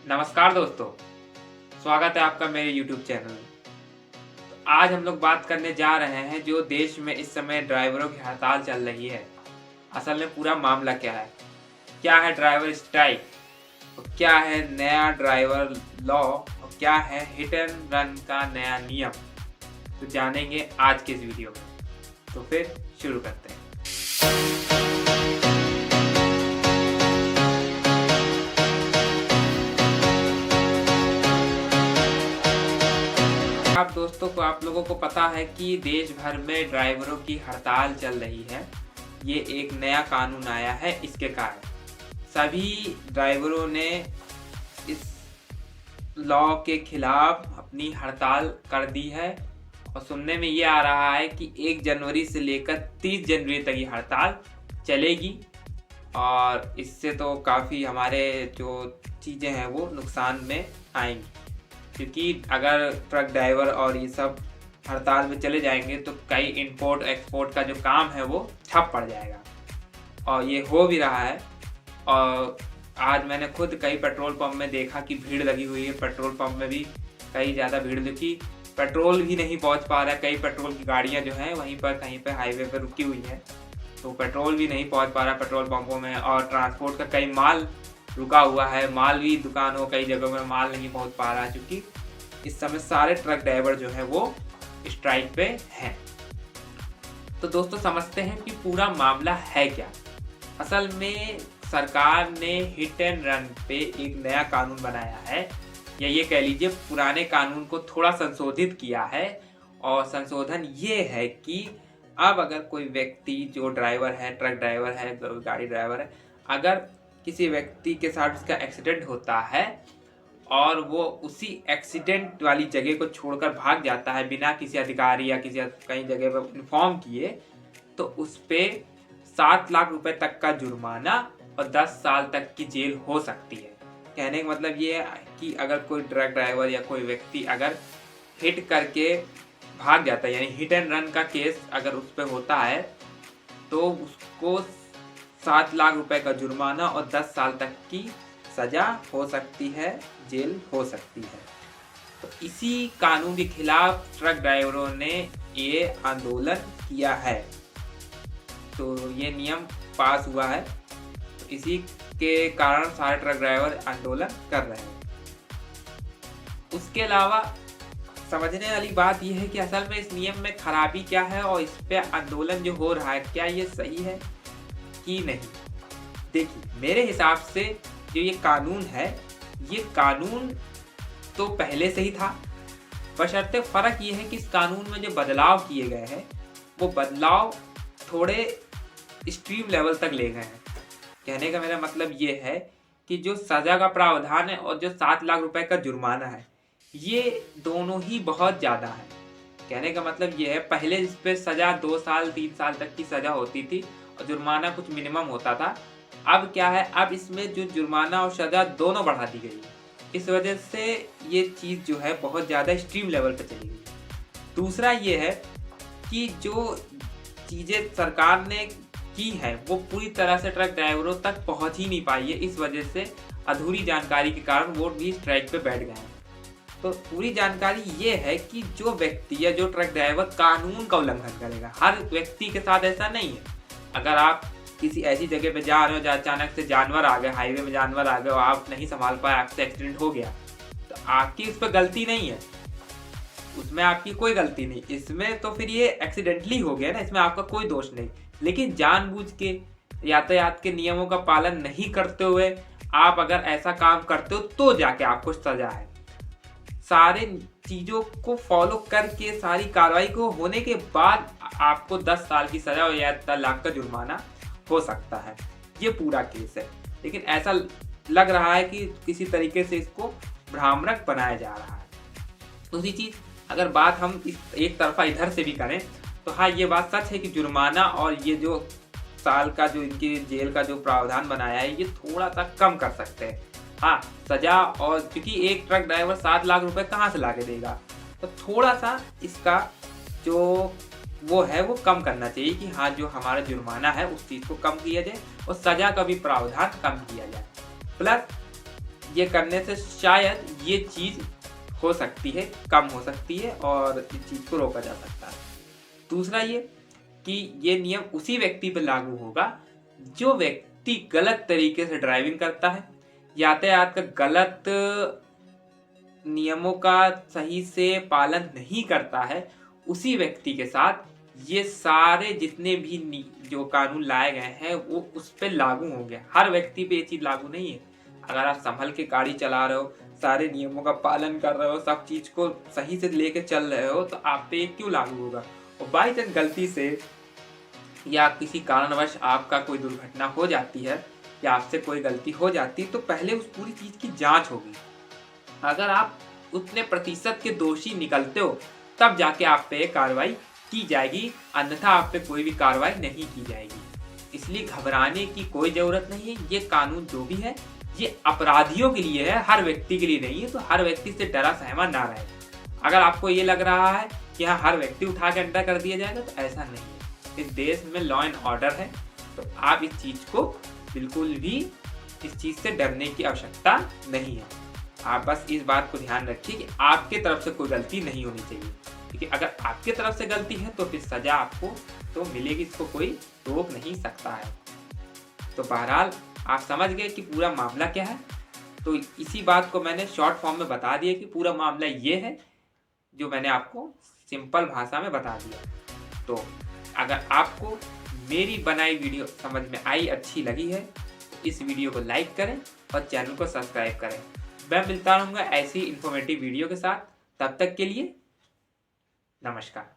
नमस्कार दोस्तों, स्वागत है आपका मेरे YouTube चैनल में। तो आज हम लोग बात करने जा रहे हैं जो देश में इस समय ड्राइवरों की हड़ताल चल रही है। असल में पूरा मामला क्या है? क्या है ड्राइवर स्ट्राइक? और क्या है नया ड्राइवर लॉ? और क्या है हिट एंड रन का नया नियम? तो जानेंगे आज के इस वीडियो में। तो फिर शुरू करते हैं। आप लोगों को पता है कि देश भर में ड्राइवरों की हड़ताल चल रही है। ये एक नया कानून आया है, इसके कारण सभी ड्राइवरों ने इस लॉ के खिलाफ अपनी हड़ताल कर दी है। और सुनने में ये आ रहा है कि 1 जनवरी से लेकर 30 जनवरी तक ये हड़ताल चलेगी। और इससे तो काफ़ी हमारे जो चीज़ें हैं वो नुकसान में आएंगी, क्योंकि अगर ट्रक ड्राइवर और ये सब हड़ताल में चले जाएंगे तो कई इंपोर्ट एक्सपोर्ट का जो काम है वो ठप पड़ जाएगा। और ये हो भी रहा है। और आज मैंने खुद कई पेट्रोल पंप में देखा कि भीड़ लगी हुई है। पेट्रोल पंप में भी कई ज़्यादा भीड़ दिखी, पेट्रोल भी नहीं पहुंच पा रहा है। कई पेट्रोल की गाड़ियां जो हैं वहीं पर कहीं पर हाईवे पर रुकी हुई हैं, तो पेट्रोल भी नहीं पहुंच पा रहा पेट्रोल पंपों में। और ट्रांसपोर्ट का कई माल रुका हुआ है, माल भी दुकानों कई जगहों में माल नहीं पहुंच पा रहा है, क्योंकि इस समय सारे ट्रक ड्राइवर जो है वो स्ट्राइक पे हैं। तो दोस्तों समझते हैं कि पूरा मामला है क्या। असल में सरकार ने हिट एंड रन पे एक नया कानून बनाया है, या ये कह लीजिए पुराने कानून को थोड़ा संशोधित किया है। और संशोधन ये है कि अब अगर कोई व्यक्ति जो ड्राइवर है, ट्रक ड्राइवर है, गाड़ी ड्राइवर है, अगर किसी व्यक्ति के साथ उसका एक्सीडेंट होता है और वो उसी एक्सीडेंट वाली जगह को छोड़कर भाग जाता है बिना किसी अधिकारी या किसी कहीं जगह पर इन्फॉर्म किए, तो उस पे 7 लाख रुपए तक का जुर्माना और 10 साल तक की जेल हो सकती है। कहने का मतलब ये है कि अगर कोई ट्रक ड्राइवर या कोई व्यक्ति अगर हिट करके भाग जाता है, यानी हिट एंड रन का केस अगर उस पर होता है, तो उसको 7 लाख रुपए का जुर्माना और 10 साल तक की सजा हो सकती है, जेल हो सकती है। तो इसी कानून के खिलाफ ट्रक ड्राइवरों ने ये आंदोलन किया है, तो ये नियम पास हुआ है। तो इसी के कारण सारे ट्रक ड्राइवर आंदोलन कर रहे हैं। उसके अलावा समझने वाली बात यह है कि असल में इस नियम में खराबी क्या है और इस पे आंदोलन जो हो रहा है क्या ये सही है कि नहीं। देखिए, मेरे हिसाब से जो ये कानून है, ये कानून तो पहले से ही था, बशर्ते फ़र्क ये है कि इस कानून में जो बदलाव किए गए हैं वो बदलाव थोड़े एक्सट्रीम लेवल तक ले गए हैं। कहने का मेरा मतलब ये है कि जो सज़ा का प्रावधान है और जो 7 लाख रुपए का जुर्माना है, ये दोनों ही बहुत ज़्यादा है। कहने का मतलब ये है, पहले इस पर सज़ा 2 साल 3 साल तक की सज़ा होती थी और जुर्माना कुछ मिनिमम होता था। अब क्या है, अब इसमें जो जुर्माना और सज़ा दोनों बढ़ा दी गई है। इस वजह से ये चीज़ जो है बहुत ज़्यादा एक्सट्रीम लेवल पे चली गई। दूसरा ये है कि जो चीज़ें सरकार ने की है वो पूरी तरह से ट्रक ड्राइवरों तक पहुंच ही नहीं पाई है। इस वजह से अधूरी जानकारी के कारण वो भी स्ट्राइक पे बैठ गए हैं। तो पूरी जानकारी ये है कि जो व्यक्ति या जो ट्रक ड्राइवर कानून का उल्लंघन करेगा, हर व्यक्ति के साथ ऐसा नहीं है। अगर आप किसी ऐसी जगह पे जा रहे हो जहाँ अचानक से जानवर आ गए, हाईवे में जानवर आ गए और आप नहीं संभाल पाए, आपसे एक्सीडेंट हो गया, तो आपकी उस पर गलती नहीं है, उसमें आपकी कोई गलती नहीं। इसमें तो फिर ये एक्सीडेंटली हो गया ना, इसमें आपका कोई दोष नहीं। लेकिन जानबूझ के यातायात के नियमों का पालन नहीं करते हुए आप अगर ऐसा काम करते हो तो जाके आपको सजा है। सारे चीज़ों को फॉलो करके सारी कार्रवाई को होने के बाद आपको 10 साल की सजा या 10 लाख का जुर्माना हो सकता है। ये पूरा केस है। लेकिन ऐसा लग रहा है कि किसी तरीके से इसको भ्रामक बनाया जा रहा है। दूसरी चीज़, अगर बात हम एक तरफा इधर से भी करें तो हाँ, ये बात सच है कि जुर्माना और ये जो साल का जो इनकी जेल का जो प्रावधान बनाया है, ये थोड़ा सा कम कर सकते हैं। हाँ, सजा, और क्योंकि एक ट्रक ड्राइवर 7 लाख रुपए कहाँ से ला के देगा, तो थोड़ा सा इसका जो वो है वो कम करना चाहिए कि हाँ, जो हमारा जुर्माना है उस चीज़ को कम किया जाए और सज़ा का भी प्रावधान कम किया जाए। प्लस ये करने से शायद ये चीज़ हो सकती है, कम हो सकती है और इस चीज़ को रोका जा सकता है। दूसरा ये कि ये नियम उसी व्यक्ति पर लागू होगा जो व्यक्ति गलत तरीके से ड्राइविंग करता है, यातायात का गलत नियमों का सही से पालन नहीं करता है। उसी व्यक्ति के साथ ये सारे जितने भी जो कानून लाए गए हैं वो उस पर लागू होंगे। हर व्यक्ति पे ये चीज़ लागू नहीं है। अगर आप संभल के गाड़ी चला रहे हो, सारे नियमों का पालन कर रहे हो, सब चीज़ को सही से लेके चल रहे हो, तो आप पे क्यों लागू होगा। और बाई चांस गलती से या किसी कारणवश आपका कोई दुर्घटना हो जाती है या आपसे कोई गलती हो जाती है, तो पहले उस पूरी चीज़ की जांच होगी। अगर आप उतने प्रतिशत के दोषी निकलते हो तब जाके आप पे कार्रवाई की जाएगी, अन्यथा आप पे कोई भी कार्रवाई नहीं की जाएगी। इसलिए घबराने की कोई ज़रूरत नहीं है। ये कानून जो भी है ये अपराधियों के लिए है, हर व्यक्ति के लिए नहीं है। तो हर व्यक्ति से डरा सहमा ना रहे। अगर आपको ये लग रहा है कि हाँ हर व्यक्ति उठा के अंडर कर दिया जाएगा, तो ऐसा नहीं है। इस देश में लॉ एंड ऑर्डर है, तो आप इस चीज़ को बिल्कुल भी इस चीज़ से डरने की आवश्यकता नहीं है। आप बस इस बात को ध्यान रखिए कि आपके तरफ से कोई गलती नहीं होनी चाहिए। ठीक है, अगर आपके तरफ से गलती है तो फिर सजा आपको तो मिलेगी, इसको कोई रोक नहीं सकता है। तो बहरहाल आप समझ गए कि पूरा मामला क्या है। तो इसी बात को मैंने शॉर्ट फॉर्म में बता दिया कि पूरा मामला ये है, जो मैंने आपको सिंपल भाषा में बता दिया। तो अगर आपको मेरी बनाई वीडियो समझ में आई, अच्छी लगी है, तो इस वीडियो को लाइक करें और चैनल को सब्सक्राइब करें। मैं मिलता रहूँगा ऐसी इन्फॉर्मेटिव वीडियो के साथ। तब तक के लिए नमस्कार।